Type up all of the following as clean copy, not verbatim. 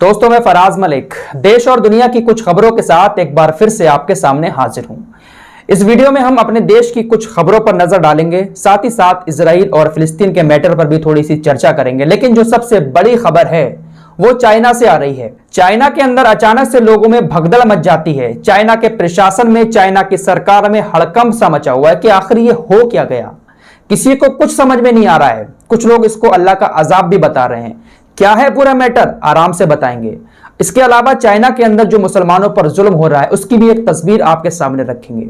दोस्तों, मैं फराज मलिक देश और दुनिया की कुछ खबरों के साथ एक बार फिर से आपके सामने हाजिर हूं। इस वीडियो में हम अपने देश की कुछ खबरों पर नजर डालेंगे, साथ ही साथ इजराइल और फिलिस्तीन के मैटर पर भी थोड़ी सी चर्चा करेंगे। लेकिन जो सबसे बड़ी खबर है वो चाइना से आ रही है। चाइना के अंदर अचानक से लोगों में भगदड़ मच जाती है। चाइना के प्रशासन में, चाइना की सरकार में हड़कंप सा मचा हुआ है कि आखिर ये हो क्या गया। किसी को कुछ समझ में नहीं आ रहा है। कुछ लोग इसको अल्लाह का अजाब भी बता रहे हैं। क्या है पूरा मैटर, आराम से बताएंगे। इसके अलावा चाइना के अंदर जो मुसलमानों पर जुल्म हो रहा है उसकी भी एक तस्वीर आपके सामने रखेंगे।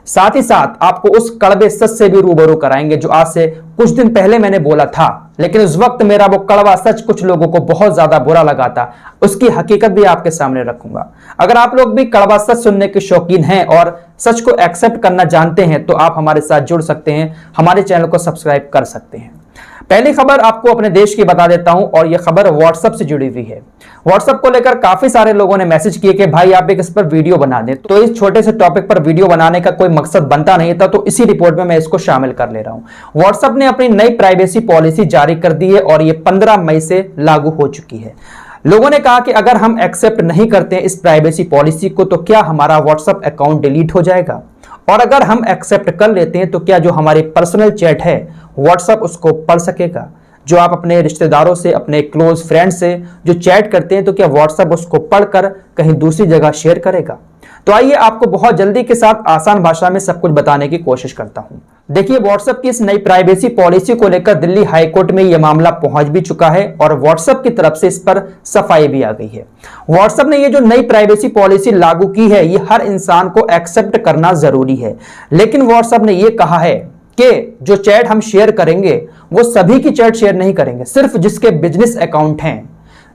साथ ही साथ आपको उस कड़वे सच से भी रूबरू कराएंगे जो आज से कुछ दिन पहले मैंने बोला था, लेकिन उस वक्त मेरा वो कड़वा सच कुछ लोगों को बहुत ज्यादा बुरा लगा था। उसकी हकीकत भी आपके सामने रखूंगा। अगर आप लोग भी कड़वा सच सुनने के शौकीन हैं और सच को एक्सेप्ट करना जानते हैं तो आप हमारे साथ जुड़ सकते हैं, हमारे चैनल को सब्सक्राइब कर सकते हैं। पहली खबर आपको अपने देश की बता देता हूं और यह खबर व्हाट्सएप से जुड़ी हुई है। व्हाट्सएप को लेकर काफी सारे लोगों ने मैसेज किए कि भाई आप एक इस पर वीडियो बना दें। तो इस छोटे से टॉपिक पर वीडियो बनाने का कोई मकसद बनता नहीं था, तो इसी रिपोर्ट में मैं इसको शामिल कर ले रहा हूं। व्हाट्सएप ने अपनी नई प्राइवेसी पॉलिसी जारी कर दी है और यह 15 मई से लागू हो चुकी है। लोगों ने कहा कि अगर हम एक्सेप्ट नहीं करते हैं इस प्राइवेसी पॉलिसी को तो क्या हमारा व्हाट्सएप अकाउंट डिलीट हो जाएगा, और अगर हम एक्सेप्ट कर लेते हैं तो क्या जो हमारी पर्सनल चैट है व्हाट्सएप उसको पढ़ सकेगा। जो आप अपने रिश्तेदारों से, अपने क्लोज फ्रेंड से जो चैट करते हैं तो क्या व्हाट्सएप उसको पढ़कर कहीं दूसरी जगह शेयर करेगा। तो आइए आपको बहुत जल्दी के साथ आसान भाषा में सब कुछ बताने की कोशिश करता हूं। देखिए, व्हाट्सएप की इस नई प्राइवेसी पॉलिसी को लेकर दिल्ली हाईकोर्ट में यह मामला पहुंच भी चुका है और व्हाट्सएप की तरफ से इस पर सफाई भी आ गई है। व्हाट्सएप ने ये जो नई प्राइवेसी पॉलिसी लागू की है ये हर इंसान को एक्सेप्ट करना जरूरी है, लेकिन व्हाट्सएप ने यह कहा है कि जो चैट हम शेयर करेंगे वो सभी की चैट शेयर नहीं करेंगे, सिर्फ जिसके बिजनेस अकाउंट हैं,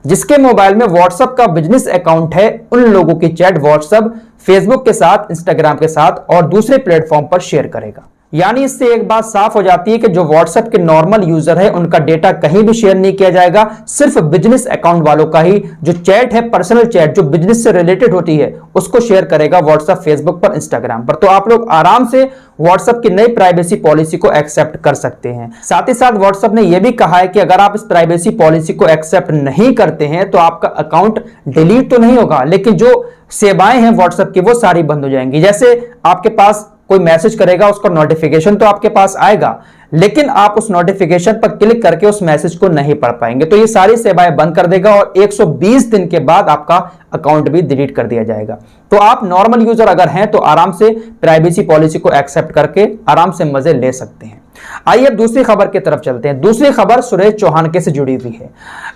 जिसके मोबाइल में व्हाट्सएप का बिजनेस अकाउंट है, उन लोगों की चैट व्हाट्सएप फेसबुक के साथ, इंस्टाग्राम के साथ और दूसरे प्लेटफॉर्म पर शेयर करेगा। यानी इससे एक बात साफ हो जाती है कि जो व्हाट्सएप के नॉर्मल यूजर है उनका डेटा कहीं भी शेयर नहीं किया जाएगा, सिर्फ बिजनेस अकाउंट वालों का ही जो चैट है, पर्सनल चैट जो बिजनेस से रिलेटेड होती है उसको शेयर करेगा व्हाट्सएप फेसबुक पर, इंस्टाग्राम पर। तो आप लोग आराम से व्हाट्सएप की नई प्राइवेसी पॉलिसी को एक्सेप्ट कर सकते हैं। साथ ही साथ व्हाट्सएप ने यह भी कहा है कि अगर आप इस प्राइवेसी पॉलिसी को एक्सेप्ट नहीं करते हैं तो आपका अकाउंट डिलीट तो नहीं होगा, लेकिन जो सेवाएं हैं व्हाट्सएप की वो सारी बंद हो जाएंगी। जैसे आपके पास कोई मैसेज करेगा उसका नोटिफिकेशन तो आपके पास आएगा, लेकिन आप उस नोटिफिकेशन पर क्लिक करके उस मैसेज को नहीं पढ़ पाएंगे। तो ये सारी सेवाएं बंद कर देगा और 120 दिन के बाद आपका अकाउंट भी डिलीट कर दिया जाएगा। तो आप नॉर्मल यूजर अगर हैं तो आराम से प्राइवेसी पॉलिसी को एक्सेप्ट करके आराम से मजे ले सकते हैं। आइए अब दूसरी खबर की तरफ चलते हैं। दूसरी खबर सुरेश चौहानके से जुड़ी हुई है।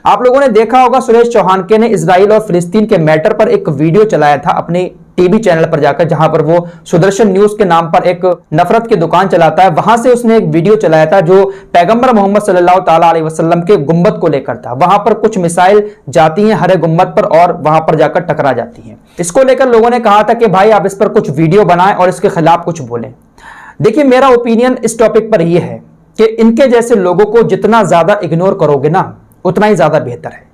आप लोगों ने देखा होगा सुरेश चौहानके ने इजराइल और फिलिस्तीन के मैटर पर एक वीडियो चलाया था अपनी टीवी चैनल पर जाकर, जहां पर वो सुदर्शन न्यूज के नाम पर एक नफरत की दुकान चलाता है। वहां से उसने एक वीडियो चलाया था जो पैगंबर मोहम्मद सल्लल्लाहु ताला अलैहि वसल्लम के गुंबद को लेकर था। वहां पर कुछ मिसाइल जाती हैं हरे गुंबद पर और वहां पर जाकर टकरा जाती हैं। इसको लेकर लोगों ने कहा था कि भाई आप इस पर कुछ वीडियो बनाएं और इसके खिलाफ कुछ बोलें। देखिए, मेरा ओपिनियन इस टॉपिक पर यह है कि इनके जैसे लोगों को जितना ज्यादा इग्नोर करोगे ना उतना ही ज्यादा बेहतर है,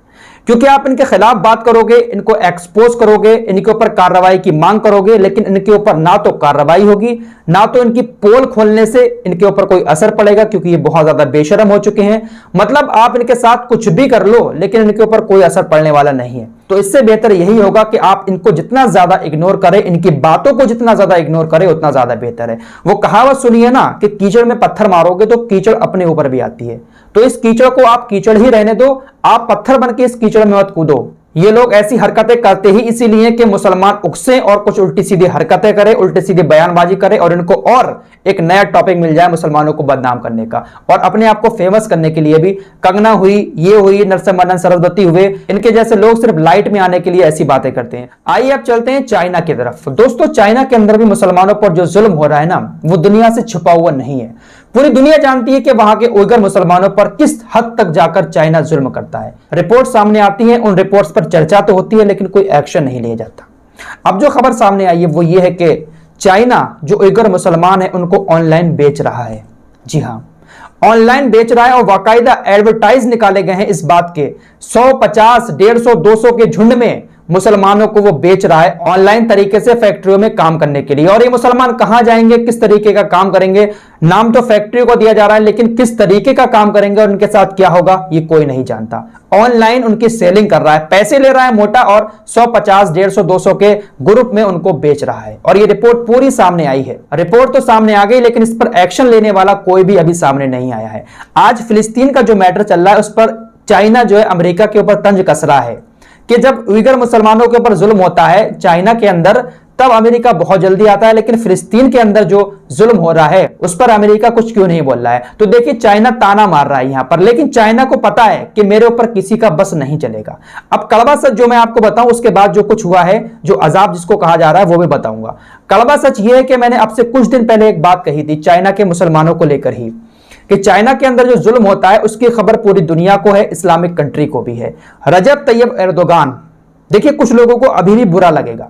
क्योंकि आप इनके खिलाफ बात करोगे, इनको एक्सपोज करोगे, इनके ऊपर कार्रवाई की मांग करोगे, लेकिन इनके ऊपर ना तो कार्रवाई होगी ना तो इनकी पोल खोलने से इनके ऊपर कोई असर पड़ेगा, क्योंकि ये बहुत ज्यादा बेशरम हो चुके हैं। मतलब आप इनके साथ कुछ भी कर लो लेकिन इनके ऊपर कोई असर पड़ने वाला नहीं है। तो इससे बेहतर यही होगा कि आप इनको जितना ज्यादा इग्नोर करें, इनकी बातों को जितना ज्यादा इग्नोर करें उतना ज्यादा बेहतर है। वो कहावत सुनिए ना कि कीचड़ में पत्थर मारोगे तो कीचड़ अपने ऊपर भी आती है। तो इस कीचड़ को आप कीचड़ ही रहने दो, आप पत्थर बन के इस कीचड़ में मत कूदो। ये लोग ऐसी हरकतें करते ही इसीलिए कि मुसलमान उकसे और कुछ उल्टी सीधी हरकतें करें, उल्टी सीधी बयानबाजी करें और इनको और एक नया टॉपिक मिल जाए मुसलमानों को बदनाम करने का और अपने आप को फेमस करने के लिए भी। कंगना हुई, ये हुई, नरसिम्हा सरस्वती हुए, इनके जैसे लोग सिर्फ लाइट में आने के लिए ऐसी बातें करते हैं। आइए अब चलते हैं चाइना की तरफ। दोस्तों, चाइना के अंदर भी मुसलमानों पर जो जुल्म हो रहा है ना वो दुनिया से छुपा हुआ नहीं है। पूरी दुनिया जानती है कि वहां के उइगर मुसलमानों पर किस हद तक जाकर चाइना जुल्म करता है। रिपोर्ट सामने आती है, उन रिपोर्ट्स पर चर्चा तो होती है लेकिन कोई एक्शन नहीं लिया जाता। अब जो खबर सामने आई है वो ये है कि चाइना जो उइगर मुसलमान है उनको ऑनलाइन बेच रहा है। जी हां, ऑनलाइन बेच रहा है और बाकायदा एडवर्टाइज निकाले गए हैं इस बात के। 100, 50, 150, 200 के झुंड में मुसलमानों को वो बेच रहा है ऑनलाइन तरीके से फैक्ट्रियों में काम करने के लिए। और ये मुसलमान कहां जाएंगे, किस तरीके का काम करेंगे, नाम तो फैक्ट्री को दिया जा रहा है लेकिन किस तरीके का काम करेंगे और उनके साथ क्या होगा ये कोई नहीं जानता। ऑनलाइन उनकी सेलिंग कर रहा है, पैसे ले रहा है मोटा और 100, 50, 150, 200 के ग्रुप में उनको बेच रहा है। और ये रिपोर्ट पूरी सामने आई है। रिपोर्ट तो सामने आ गई लेकिन इस पर एक्शन लेने वाला कोई भी अभी सामने नहीं आया है। आज फिलिस्तीन का जो मैटर चल रहा है उस पर चाइना जो है अमेरिका के ऊपर तंज कस रहा है कि जब उइगर मुसलमानों के ऊपर जुल्म होता है चाइना के अंदर तब अमेरिका बहुत जल्दी आता है, लेकिन फिलिस्तीन के अंदर जो जुल्म हो रहा है उस पर अमेरिका कुछ क्यों नहीं बोल रहा है। तो देखिए चाइना ताना मार रहा है यहां पर, लेकिन चाइना को पता है कि मेरे ऊपर किसी का बस नहीं चलेगा। अब कड़वा सच जो मैं आपको बताऊं उसके बाद जो कुछ हुआ है, जो अजाब जिसको कहा जा रहा है वो भी बताऊंगा। कड़वा सच ये है कि मैंने अब से कुछ दिन पहले एक बात कही थी चाइना के मुसलमानों को लेकर ही, कि चाइना के अंदर जो जुल्म होता है उसकी खबर पूरी दुनिया को है, इस्लामिक कंट्री को भी है। रजब तैयब एर्दोगान, देखिए कुछ लोगों को अभी भी बुरा लगेगा,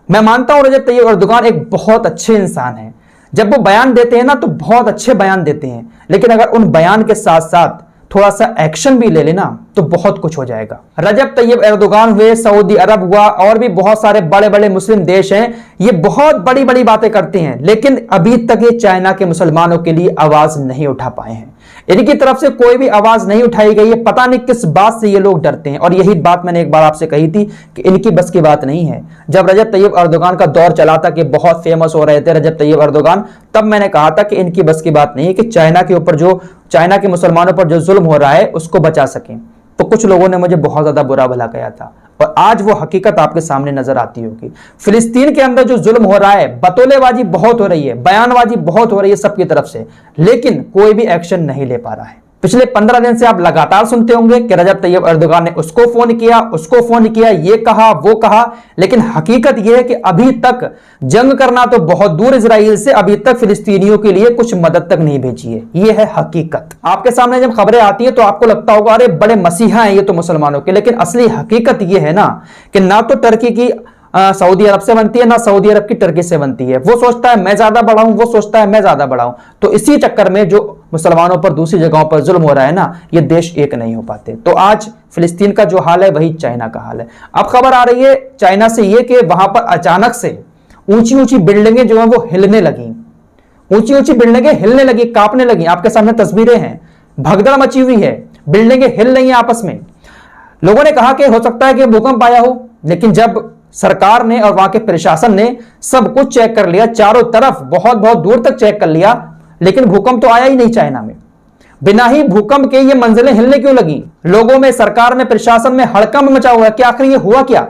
मैं मानता हूं रजब तैयब एर्दोगान एक बहुत अच्छे इंसान है। जब वो बयान देते हैं ना तो बहुत अच्छे बयान देते हैं, लेकिन अगर उन बयान के साथ साथ थोड़ा सा एक्शन भी ले लेना तो बहुत कुछ हो जाएगा। रजब तैयब एर्दोगान हुए, सऊदी अरब हुआ, और भी बहुत सारे बड़े बड़े मुस्लिम देश हैं, ये बहुत बड़ी बड़ी बातें करते हैं लेकिन अभी तक ये चाइना के मुसलमानों के लिए आवाज नहीं उठा पाए हैं। इनकी तरफ से कोई भी आवाज नहीं उठाई गई है, पता नहीं किस बात से ये लोग डरते हैं। और यही बात मैंने एक बार आपसे कही थी कि इनकी बस की बात नहीं है। जब रजब तैयब एर्दोगान का दौर चला था कि बहुत फेमस हो रहे थे रजब तैयब एर्दोगान, तब मैंने कहा था कि इनकी बस की बात नहीं है कि चाइना के ऊपर जो चाइना के मुसलमानों पर जो जुल्म हो रहा है उसको बचा सकें। तो कुछ लोगों ने मुझे बहुत ज्यादा बुरा भला कहा था और आज वो हकीकत आपके सामने नजर आती होगी। फिलिस्तीन के अंदर जो जुल्म हो रहा है, बतौलेबाजी बहुत हो रही है, बयानबाजी बहुत हो रही है सबकी तरफ से, लेकिन कोई भी एक्शन नहीं ले पा रहा है। पिछले 15 दिन से आप लगातार सुनते होंगे कि रजब तैयब एर्दोगान ने उसको फोन किया, ये कहा वो कहा, लेकिन हकीकत यह है कि अभी तक जंग करना तो बहुत दूर इजराइल से, अभी तक फिलिस्तीनियों के लिए कुछ मदद तक नहीं भेजी है। यह है हकीकत। आपके सामने जब खबरें आती है तो आपको लगता होगा अरे बड़े मसीहा हैं ये तो मुसलमानों के, लेकिन असली हकीकत यह है ना कि ना तो टर्की की सऊदी अरब से बनती है, ना सऊदी अरब की टर्की से बनती है। वो सोचता है मैं ज्यादा बढ़ाऊं, वो सोचता है मैं ज्यादा बढ़ाऊं। तो इसी चक्कर में जो मुसलमानों पर दूसरी जगहों पर जुल्म हो रहा है ना, ये देश एक नहीं हो पाते। तो आज फिलिस्तीन का जो हाल है वही चाइना का हाल है। अब खबर आ रही है चाइना से ये कि वहां पर अचानक से ऊंची ऊंची बिल्डिंगें जो है वो हिलने लगी, ऊंची ऊंची बिल्डिंगें हिलने लगी, कांपने लगी। आपके सामने तस्वीरें हैं, भगदड़ मची हुई है, बिल्डिंगें हिल रही हैं आपस में। लोगों ने कहा कि हो सकता है कि भूकंप आया हो, लेकिन जब सरकार ने और वहां के प्रशासन ने सब कुछ चेक कर लिया, चारों तरफ बहुत बहुत दूर तक चेक कर लिया, लेकिन भूकंप तो आया ही नहीं चाइना में। बिना ही भूकंप के ये मंजिलें हिलने क्यों लगी? लोगों में, सरकार में, प्रशासन में हड़कंप मचा हुआ है कि आखिर ये हुआ क्या?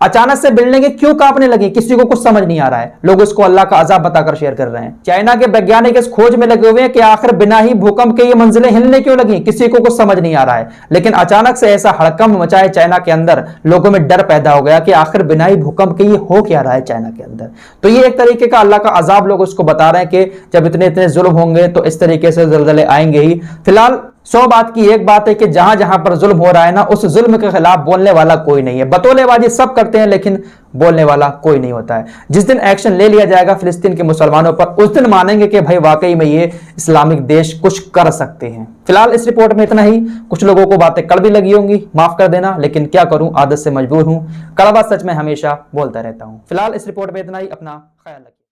अचानक से बिल्डिंगें क्यों कांपने लगी? किसी को कुछ समझ नहीं आ रहा है। लोग इसको अल्लाह का अजाब बताकर शेयर कर रहे हैं। चाइना के वैज्ञानिक इस खोज में लगे हुए हैं कि आखिर बिना ही भूकंप के ये मंजिलें हिलने क्यों लगी, किसी को कुछ समझ नहीं आ रहा है। लेकिन अचानक से ऐसा हड़कंप मचा है चाइना के अंदर, लोगों में डर पैदा हो गया कि आखिर बिना ही भूकंप के ये हो क्या रहा है चाइना के अंदर। तो ये एक तरीके का अल्लाह का अजाब लोग उसको बता रहे हैं कि जब इतने इतने जुल्म होंगे तो इस तरीके से ज़लज़ले आएंगे ही। फिलहाल 100 बात की एक बात है कि जहां जहां पर जुल्म हो रहा है ना, उस जुल्म के खिलाफ बोलने वाला कोई नहीं है। बतौलेबाजी सब करते हैं लेकिन बोलने वाला कोई नहीं होता है। जिस दिन एक्शन ले लिया जाएगा फिलिस्तीन के मुसलमानों पर, उस दिन मानेंगे कि भाई वाकई में ये इस्लामिक देश कुछ कर सकते हैं। फिलहाल इस रिपोर्ट में इतना ही। कुछ लोगों को बातें कड़वी लगी होंगी, माफ कर देना, लेकिन क्या करूं, आदत से मजबूर हूं। कड़वा सच में हमेशा बोलता रहता हूं। फिलहाल इस रिपोर्ट में इतना ही। अपना ख्याल रखिए।